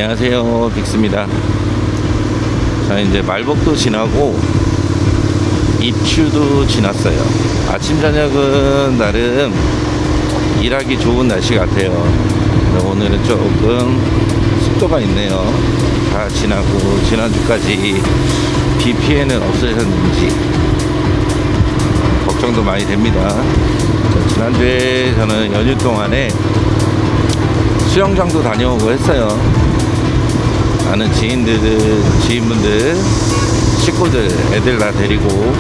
안녕하세요, 빅스입니다. 자, 이제 말복도 지나고 입추도 지났어요. 아침 저녁은 나름 일하기 좋은 날씨 같아요. 오늘은 조금 습도가 있네요. 다 지나고 지난주까지 비 피해는 없으셨는지 걱정도 많이 됩니다. 자, 지난주에 저는 연휴 동안에 수영장도 다녀오고 했어요. 아는 지인분들, 식구들, 애들 다 데리고.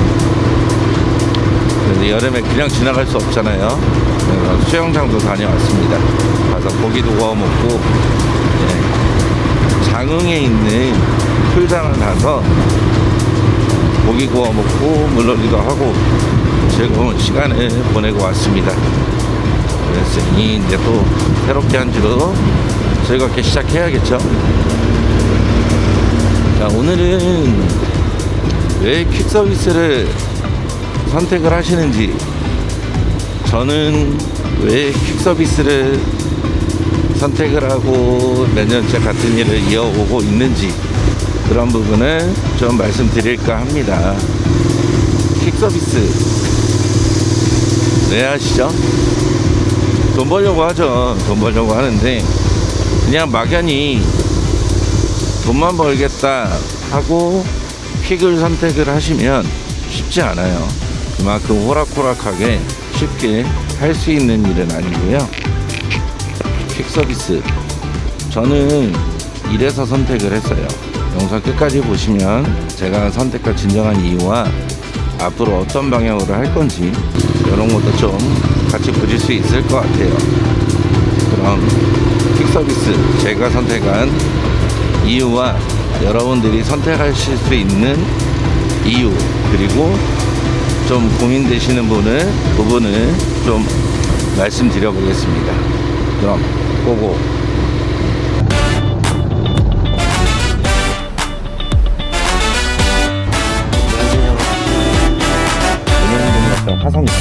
그래서 여름에 그냥 지나갈 수 없잖아요. 그래서 수영장도 다녀왔습니다. 가서 고기도 구워 먹고, 장흥에 있는 풀장을 가서 고기 구워 먹고 물놀이도 하고 즐거운 시간을 보내고 왔습니다. 그랬으니 이제 또 새롭게 한 주로 즐겁게 시작해야겠죠. 자, 오늘은 왜 퀵서비스를 선택을 하시는지, 저는 왜 퀵서비스를 선택을 하고 몇 년째 같은 일을 이어오고 있는지, 그런 부분을 좀 말씀드릴까 합니다. 퀵서비스 왜 하시죠? 돈 벌려고 하죠. 돈 벌려고 하는데 그냥 막연히 돈만 벌겠다 하고 퀵을 선택을 하시면 쉽지 않아요. 그만큼 호락호락하게 쉽게 할 수 있는 일은 아니고요. 퀵 서비스, 저는 이래서 선택을 했어요. 영상 끝까지 보시면 제가 선택한 진정한 이유와 앞으로 어떤 방향으로 할 건지 이런 것도 좀 같이 보실 수 있을 것 같아요. 그럼 퀵 서비스, 제가 선택한 이유와 여러분들이 선택하실 수 있는 이유, 그리고 좀 고민되시는 부분을 좀 말씀드려 보겠습니다. 그럼 고고. 화성이죠.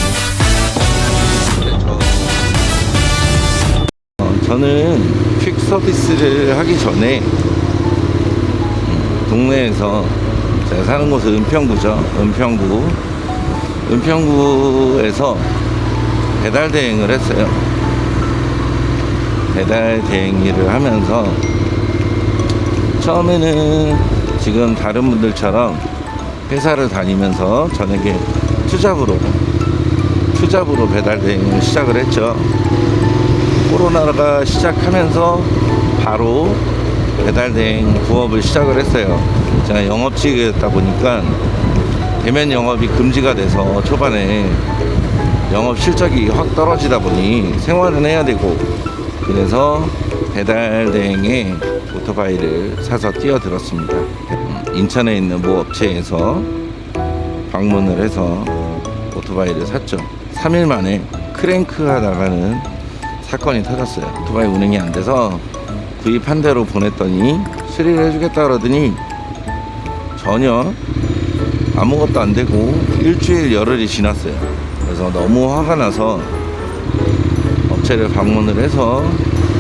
저는 퀵 서비스를 하기 전에 동네에서, 제가 사는 곳은 은평구죠. 은평구에서 배달 대행을 했어요. 배달 대행 일을 하면서 처음에는 지금 다른 분들처럼 회사를 다니면서 저녁에 투잡으로 배달 대행을 시작을 했죠. 코로나가 시작하면서 바로 배달 대행 부업을 시작을 했어요. 제가 영업직이었다 보니까 대면 영업이 금지가 돼서 초반에 영업 실적이 확 떨어지다 보니 생활은 해야 되고, 그래서 배달 대행에 오토바이를 사서 뛰어들었습니다. 인천에 있는 모 업체에서 방문을 해서 오토바이를 샀죠. 3일 만에 크랭크 하다가는 사건이 터졌어요. 오토바이 운행이 안 돼서 구입한 대로 보냈더니 수리를 해주겠다 그러더니 전혀 아무것도 안 되고 일주일 열흘이 지났어요. 그래서 너무 화가 나서 업체를 방문을 해서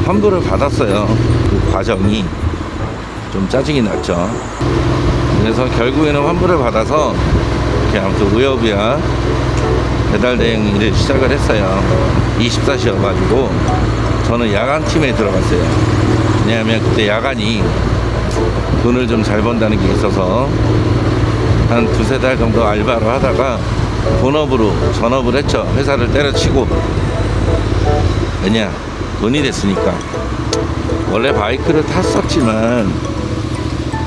환불을 받았어요. 그 과정이 좀 짜증이 났죠. 그래서 결국에는 환불을 받아서 이렇게 아무튼 우여부여 배달 대행 일을 시작을 했어요. 24시여가지고 저는 야간팀에 들어갔어요. 왜냐하면 그때 야간이 돈을 좀 잘 번다는 게 있어서 한 두세 달 정도 알바로 하다가 본업으로 전업을 했죠. 회사를 때려치고. 왜냐, 돈이 됐으니까. 원래 바이크를 탔었지만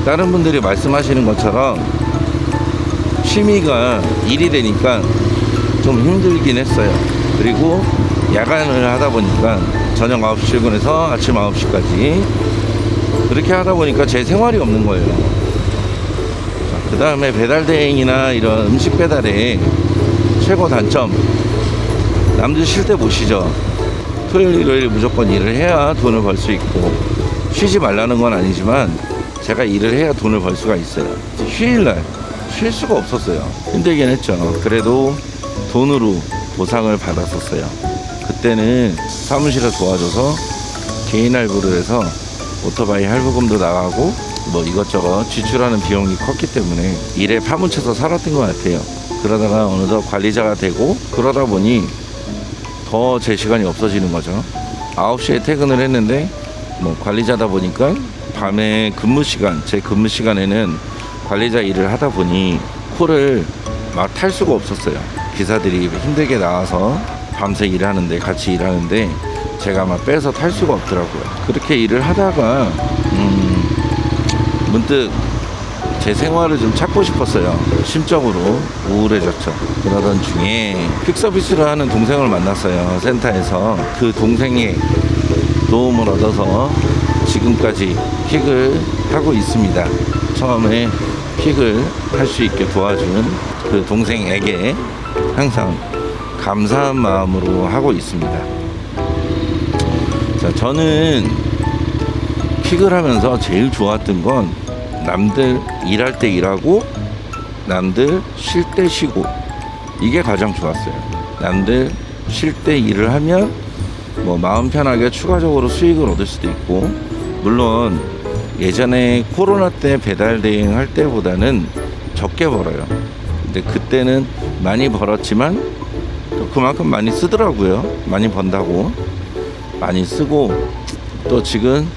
다른 분들이 말씀하시는 것처럼 취미가 일이 되니까 좀 힘들긴 했어요. 그리고 야간을 하다 보니까 저녁 9시 출근해서 아침 9시까지 그렇게 하다 보니까 제 생활이 없는 거예요. 그 다음에 배달 대행이나 이런 음식 배달의 최고 단점, 남들 쉴 때 못 쉬죠. 토요일 일요일 무조건 일을 해야 돈을 벌 수 있고, 쉬지 말라는 건 아니지만 제가 일을 해야 돈을 벌 수가 있어요. 휴일날 쉴 수가 없었어요. 힘들긴 했죠. 그래도 돈으로 보상을 받았었어요. 그때는 사무실에 도와줘서 개인 할부를 해서 오토바이 할부금도 나가고 뭐 이것저것 지출하는 비용이 컸기 때문에 일에 파묻혀서 살았던 것 같아요. 그러다가 어느덧 관리자가 되고 그러다 보니 더 제 시간이 없어지는 거죠. 9시에 퇴근을 했는데 뭐 관리자다 보니까 밤에 근무 시간, 제 근무 시간에는 관리자 일을 하다 보니 콜을 막 탈 수가 없었어요. 기사들이 힘들게 나와서 밤새 일하는데 같이 일하는데 제가 막 빼서 탈 수가 없더라고요. 그렇게 일을 하다가 문득 제 생활을 좀 찾고 싶었어요. 심적으로 우울해졌죠. 그러던 중에 퀵 서비스를 하는 동생을 만났어요. 센터에서. 그 동생의 도움을 얻어서 지금까지 퀵을 하고 있습니다. 처음에 퀵을 할 수 있게 도와준 그 동생에게 항상 감사한 마음으로 하고 있습니다. 자, 저는 퀵을 하면서 제일 좋았던 건 남들 일할 때 일하고 남들 쉴 때 쉬고, 이게 가장 좋았어요. 남들 쉴 때 일을 하면 뭐 마음 편하게 추가적으로 수익을 얻을 수도 있고, 물론 예전에 코로나 때 배달 대행 할 때보다는 적게 벌어요. 근데 그때는 많이 벌었지만 또 그만큼 많이 쓰더라고요. 많이 번다고 많이 쓰고, 또 지금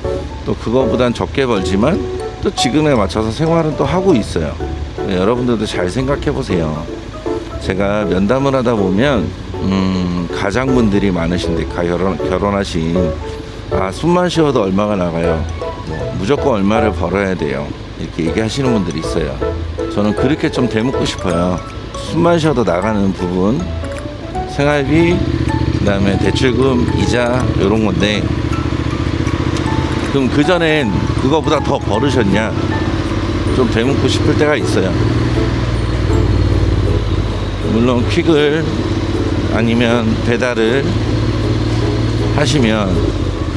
또 그거보단 적게 벌지만 또 지금에 맞춰서 생활은 또 하고 있어요. 여러분들도 잘 생각해 보세요. 제가 면담을 하다 보면 가장분들이 많으신데, 결혼하신, 숨만 쉬어도 얼마가 나가요, 무조건 얼마를 벌어야 돼요, 이렇게 얘기하시는 분들이 있어요. 저는 그렇게 좀 되묻고 싶어요. 숨만 쉬어도 나가는 부분, 생활비, 그 다음에 대출금, 이자, 이런 건데, 그럼 그전엔 그거보다 더 벌으셨냐, 좀 되묻고 싶을 때가 있어요. 물론 퀵을 아니면 배달을 하시면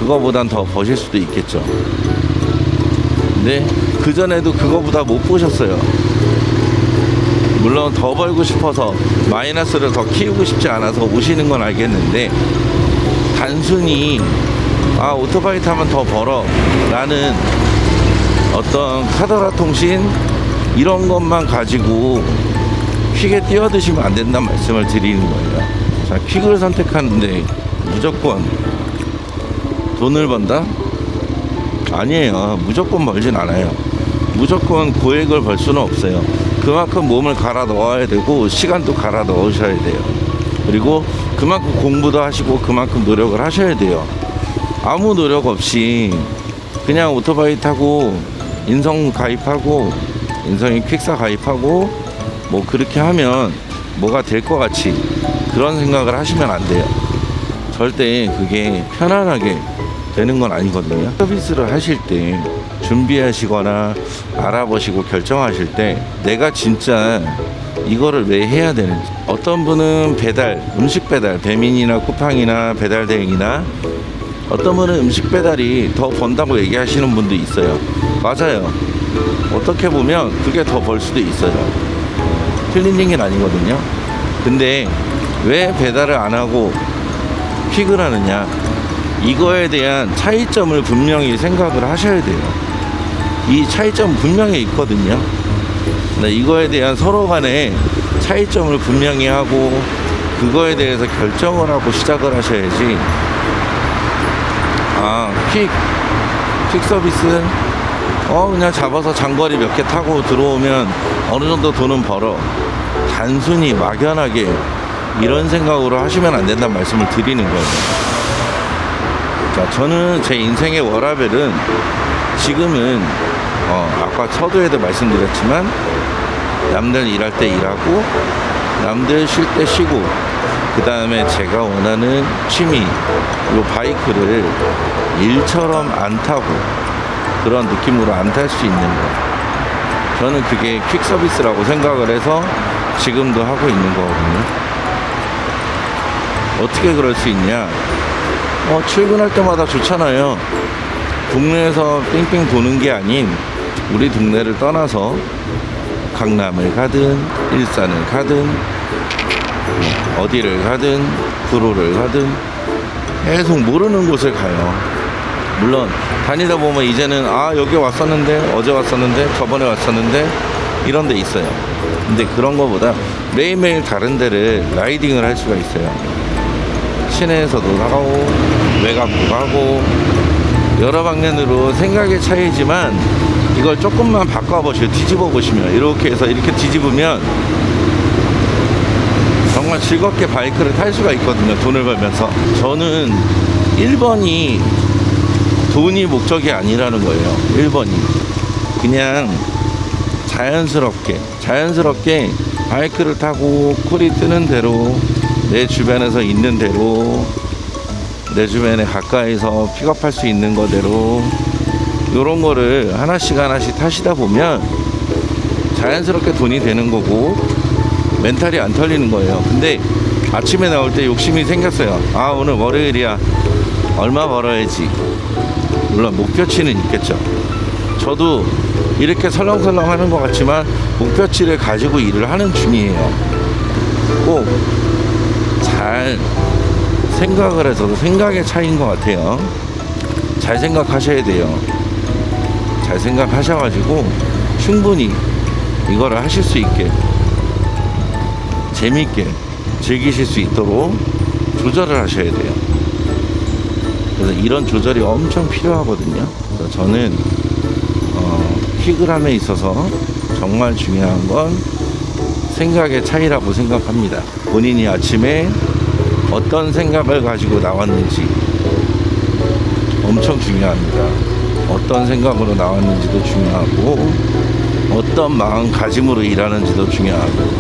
그거보단 더 버실 수도 있겠죠. 근데 그전에도 그거보다 못 보셨어요. 물론 더 벌고 싶어서 마이너스를 더 키우고 싶지 않아서 오시는 건 알겠는데, 단순히 오토바이 타면 더 벌어 라는 어떤 카더라 통신 이런 것만 가지고 퀵에 뛰어드시면 안 된다는 말씀을 드리는 거예요. 자, 퀵을 선택하는데 무조건 돈을 번다? 아니에요. 무조건 벌진 않아요. 무조건 고액을 벌 수는 없어요. 그만큼 몸을 갈아 넣어야 되고 시간도 갈아 넣으셔야 돼요. 그리고 그만큼 공부도 하시고 그만큼 노력을 하셔야 돼요. 아무 노력 없이 그냥 오토바이 타고 인성 가입하고, 인성이 퀵사 가입하고 뭐 그렇게 하면 뭐가 될 것 같이 그런 생각을 하시면 안 돼요. 절대 그게 편안하게 되는 건 아니거든요. 서비스를 하실 때 준비하시거나 알아보시고 결정하실 때 내가 진짜 이거를 왜 해야 되는지. 어떤 분은 배달, 음식 배달, 배민이나 쿠팡이나 배달 대행이나, 어떤 분은 음식 배달이 더 번다고 얘기하시는 분도 있어요. 맞아요. 어떻게 보면 그게 더 벌 수도 있어요. 틀린 얘기는 아니거든요. 근데 왜 배달을 안 하고 퀵을 하느냐, 이거에 대한 차이점을 분명히 생각을 하셔야 돼요. 이 차이점 분명히 있거든요. 이거에 대한 서로 간의 차이점을 분명히 하고 그거에 대해서 결정을 하고 시작을 하셔야지, 퀵 서비스 그냥 잡아서 장거리 몇 개 타고 들어오면 어느 정도 돈은 벌어, 단순히 막연하게 이런 생각으로 하시면 안 된다는 말씀을 드리는 거예요. 자, 저는 제 인생의 워라밸은 지금은 아까 서두에도 말씀드렸지만 남들 일할 때 일하고 남들 쉴 때 쉬고, 그 다음에 제가 원하는 취미, 요 바이크를 일처럼 안 타고 그런 느낌으로 안 탈 수 있는 거, 저는 그게 퀵 서비스라고 생각을 해서 지금도 하고 있는 거거든요. 어떻게 그럴 수 있냐, 출근할 때마다 좋잖아요. 동네에서 뺑뺑 도는 게 아닌 우리 동네를 떠나서 강남을 가든 일산을 가든 어디를 가든 구로를 가든 계속 모르는 곳을 가요. 물론 다니다 보면 이제는 여기 왔었는데, 어제 왔었는데, 저번에 왔었는데 이런 데 있어요. 근데 그런 거보다 매일매일 다른 데를 라이딩을 할 수가 있어요. 시내에서도 가고 외곽도 가고 여러 방면으로 생각의 차이지만 이걸 조금만 바꿔보시고 뒤집어 보시면, 이렇게 해서 이렇게 뒤집으면 정말 즐겁게 바이크를 탈 수가 있거든요. 돈을 벌면서. 저는 1번이 돈이 목적이 아니라는 거예요. 1번이 그냥 자연스럽게 바이크를 타고 쿨이 뜨는 대로, 내 주변에서 있는 대로, 내 주변에 가까이서 픽업할 수 있는 거대로 요런 거를 하나씩 타시다 보면 자연스럽게 돈이 되는 거고 멘탈이 안 털리는 거예요. 근데 아침에 나올 때 욕심이 생겼어요. 오늘 월요일이야, 얼마 벌어야지. 물론 목표치는 있겠죠. 저도 이렇게 설렁설렁 하는 것 같지만 목표치를 가지고 일을 하는 중이에요. 꼭 잘 생각을 해서, 생각의 차이인 것 같아요. 잘 생각하셔야 돼요. 잘 생각하셔가지고 충분히 이거를 하실 수 있게, 재미있게 즐기실 수 있도록 조절을 하셔야 돼요. 그래서 이런 조절이 엄청 필요하거든요. 그래서 저는 킥을함에 있어서 정말 중요한 건 생각의 차이라고 생각합니다. 본인이 아침에 어떤 생각을 가지고 나왔는지 엄청 중요합니다. 어떤 생각으로 나왔는지도 중요하고 어떤 마음가짐으로 일하는지도 중요하고,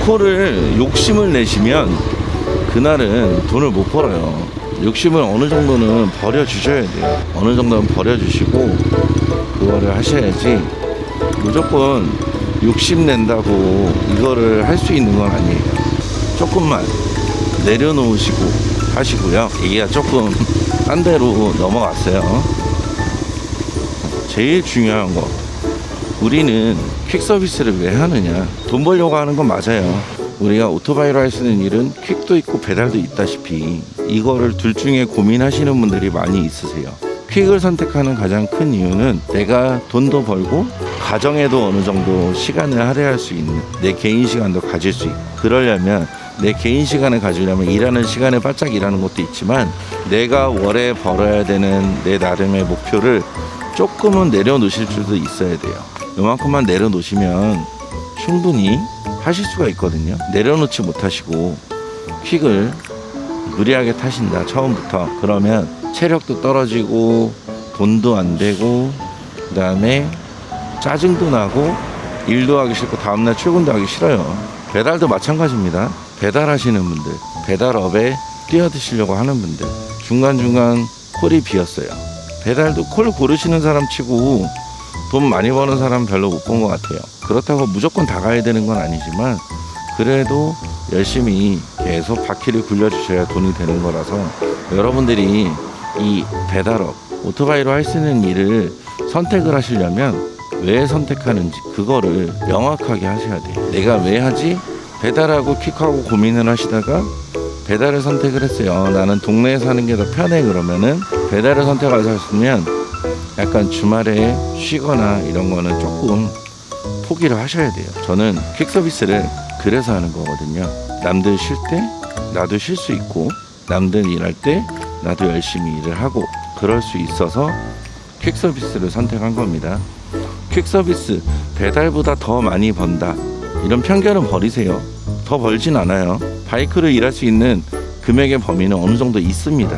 콜을 욕심을 내시면 그날은 돈을 못 벌어요. 욕심을 어느 정도는 버려주셔야 돼요. 어느 정도는 버려주시고 그거를 하셔야지, 무조건 욕심 낸다고 이거를 할 수 있는 건 아니에요. 조금만 내려놓으시고 하시고요. 얘기가 조금 딴 데로 넘어갔어요. 제일 중요한 거, 우리는 퀵 서비스를 왜 하느냐. 돈 벌려고 하는 건 맞아요. 우리가 오토바이로 할 수 있는 일은 퀵도 있고 배달도 있다시피 이거를 둘 중에 고민하시는 분들이 많이 있으세요. 퀵을 선택하는 가장 큰 이유는 내가 돈도 벌고 가정에도 어느 정도 시간을 할애할 수 있는, 내 개인 시간도 가질 수 있고, 그러려면 내 개인 시간을 가지려면 일하는 시간에 바짝 일하는 것도 있지만 내가 월에 벌어야 되는 내 나름의 목표를 조금은 내려놓으실 줄도 있어야 돼요. 요만큼만 내려놓으시면 충분히 하실 수가 있거든요. 내려놓지 못하시고 퀵을 무리하게 타신다, 처음부터. 그러면 체력도 떨어지고 돈도 안 되고 그 다음에 짜증도 나고 일도 하기 싫고 다음날 출근도 하기 싫어요. 배달도 마찬가지입니다. 배달하시는 분들, 배달업에 뛰어드시려고 하는 분들, 중간중간 콜이 비었어요. 배달도 콜 고르시는 사람 치고 돈 많이 버는 사람 별로 못 본 것 같아요. 그렇다고 무조건 다 가야 되는 건 아니지만 그래도 열심히 계속 바퀴를 굴려주셔야 돈이 되는 거라서, 여러분들이 이 배달업, 오토바이로 할 수 있는 일을 선택을 하시려면 왜 선택하는지 그거를 명확하게 하셔야 돼요. 내가 왜 하지? 배달하고 퀵하고 고민을 하시다가 배달을 선택을 했어요. 나는 동네에 사는 게 더 편해. 그러면은 배달을 선택하셨으면 약간 주말에 쉬거나 이런 거는 조금 포기를 하셔야 돼요. 저는 퀵 서비스를 그래서 하는 거거든요. 남들 쉴 때 나도 쉴 수 있고, 남들 일할 때 나도 열심히 일을 하고, 그럴 수 있어서 퀵 서비스를 선택한 겁니다. 퀵 서비스, 배달보다 더 많이 번다, 이런 편견은 버리세요. 더 벌진 않아요. 바이크로 일할 수 있는 금액의 범위는 어느 정도 있습니다.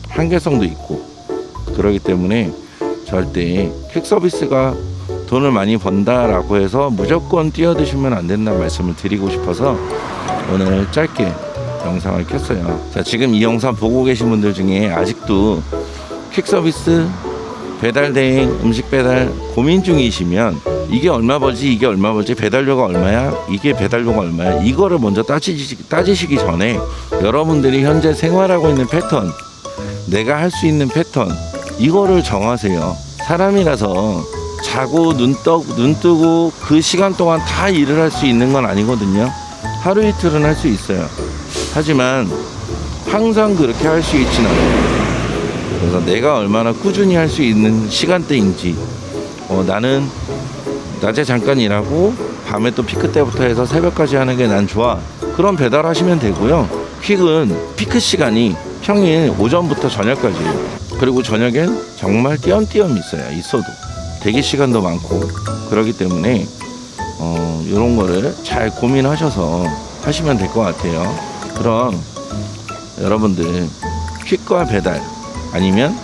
한계성도 있고. 그렇기 때문에 절대 퀵 서비스가 돈을 많이 번다라고 해서 무조건 뛰어드시면 안 된다는 말씀을 드리고 싶어서 오늘 짧게 영상을 켰어요. 자, 지금 이 영상 보고 계신 분들 중에 아직도 퀵 서비스, 배달 대행, 음식 배달 고민 중이시면 이게 얼마 벌지, 이게 얼마 벌지, 배달료가 얼마야, 이게 배달료가 얼마야, 이거를 먼저 따지시기 전에 여러분들이 현재 생활하고 있는 패턴, 내가 할 수 있는 패턴, 이거를 정하세요. 사람이라서 자고 눈 뜨고 그 시간 동안 다 일을 할 수 있는 건 아니거든요. 하루 이틀은 할 수 있어요. 하지만 항상 그렇게 할 수 있지는 않아요. 그래서 내가 얼마나 꾸준히 할 수 있는 시간대인지, 나는 낮에 잠깐 일하고 밤에 또 피크 때부터 해서 새벽까지 하는 게 난 좋아. 그럼 배달하시면 되고요. 퀵은 피크 시간이 평일 오전부터 저녁까지예요. 그리고 저녁엔 정말 띄엄띄엄 있어도 대기 시간도 많고 그러기 때문에 이런 거를 잘 고민하셔서 하시면 될 것 같아요. 그럼 여러분들 퀵과 배달, 아니면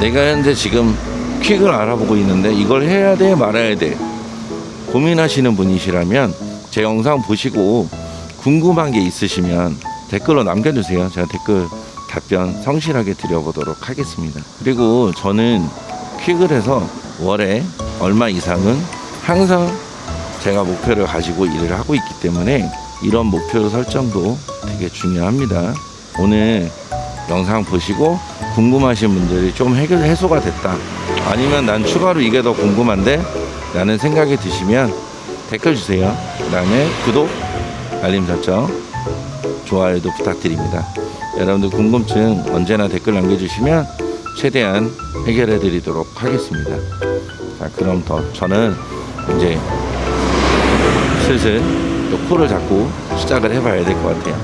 내가 현재 지금 퀵을 알아보고 있는데 이걸 해야 돼 말아야 돼 고민하시는 분이시라면 제 영상 보시고 궁금한 게 있으시면 댓글로 남겨주세요. 제가 댓글 답변 성실하게 드려보도록 하겠습니다. 그리고 저는 퀵을 해서 월에 얼마 이상은 항상 제가 목표를 가지고 일을 하고 있기 때문에 이런 목표 설정도 되게 중요합니다. 오늘 영상 보시고 궁금하신 분들이 좀 해소가 됐다, 아니면 난 추가로 이게 더 궁금한데 라는 생각이 드시면 댓글 주세요. 그 다음에 구독, 알림 설정, 좋아요도 부탁드립니다. 여러분들 궁금증 언제나 댓글 남겨주시면 최대한 해결해 드리도록 하겠습니다. 자, 그럼 저는 이제 슬슬 또 코를 잡고 시작을 해봐야 될 것 같아요.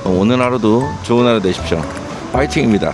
오늘 하루도 좋은 하루 되십시오. 파이팅입니다.